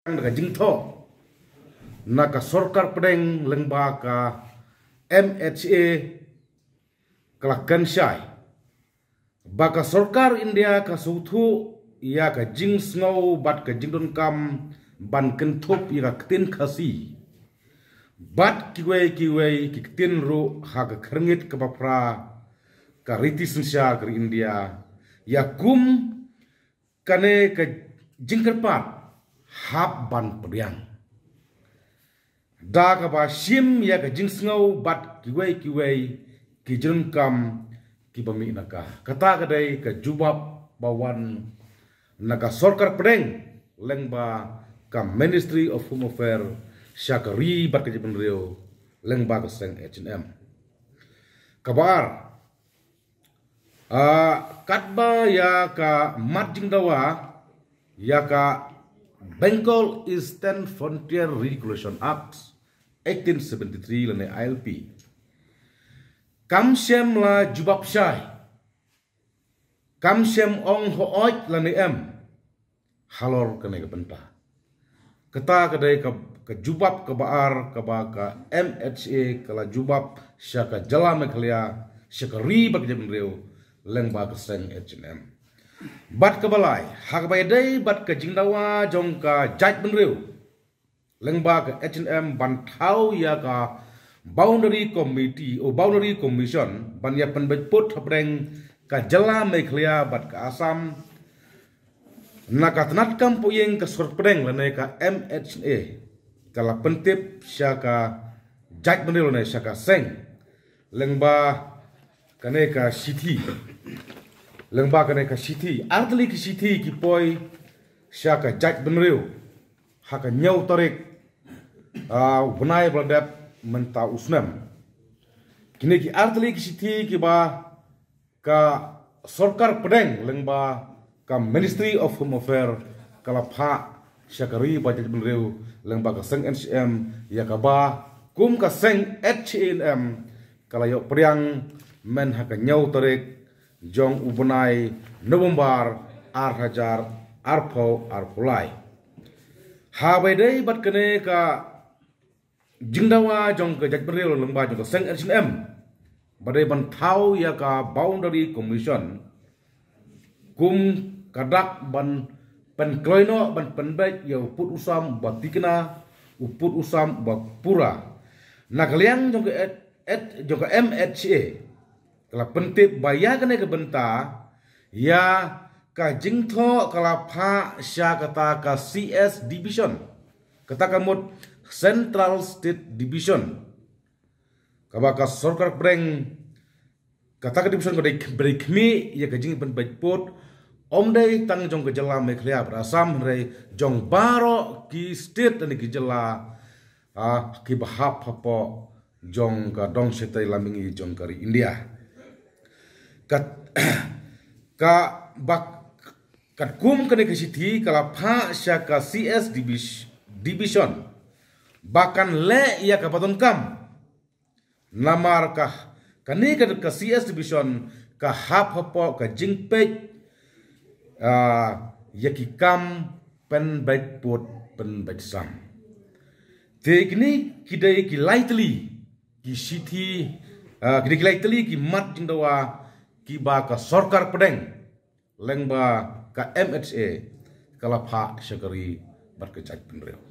Naga jingtho naga sorkar pedeng lengba ka MHA kelakan syai baka sorkar India ka suthu ya ka jing snow bat ka jingdon kam ban kenthop ira ktin khasi bat kiwe kiktin ru ha ka khrngit ka bapra ka riti sunsya ka India ya kum kane ka jingkerpat hab ban pediang da ka ba shim ya ka jingsngau bat kiwei ki jengkam ki bami naka kata kadai ka jubab bawan naka sorkar pedeng lengba ka Ministry of Home Affairs syakari bat ka jiben rio lengba ka seng H&M kabar katba ya ka mat jingdawa ya ka Bengal Eastern Frontier Regulation Act 1873 lane ILP. Kamsem la jubab syai. Kamsem ong hooj lane halor kene ke benta. Kata kadai ke jubab ke baar ke ka MHA kala jubab syaka jala meklia syaka riba ke jamin reo lengba ke seng H&M. Bat ke balai, hak bayadai bat ke jingdawa jong ka jaj benriu. Lengba ke H&M ban thau ya ka boundary committee o boundary commission ban ya penbejput habreng ka jala meklia bat ke Asam nakatanat kam puyeng ke surpreng lane ka MHA kala pentip syaka jaj benriu lane syaka seng lengba kane ka city lengba kane ka city artli ki city ki poi syaka jaj benriu haka nyau tarik bunai bladap menta usnam kini ki artli ki city ki ba ka sorkar pedeng lengba ka Ministry of Home Affairs kala pha syakari ba jaj benriu lengba ka seng NCM ya ka ba kum ka seng H&M kala yo priang men haka nyau tarik jong ubunai November hajar arpulai habaidai bat kene ka jingdawa jong ke jaj beril lengba jong ke seng H&M badai ban thau ya ka boundary commission kum kadak ban pen kloino ban penbek ya uput usam batikna uput usam bapura nakliang jong ke MHA kala pentip baya kene ke benta ya ka jingtho kala pha sya kata ka CS division kata kamut Central State Division kaba ka sorkar breng kata ka division ko dei khmi ya ka jing pen bajpot omdei tang jong ke jala meklia Asam re jong baro ki state ani ki jala ki bahap hapo jong ka dong setai lamingi jong kari India kat kum kene ke city kala pha sya ka CS division bahkan le ya ka paton kam namar ka kane ka CS division ka hap hapo ka jingpej ya ki kam pen baik pot pen baik sam teknik kidai ki lightly ki city kidai ki lightly ki mat jingdawa ki ba ka sorkar pedeng lengba ka MHA kala pha syakari bat ke jaj penreu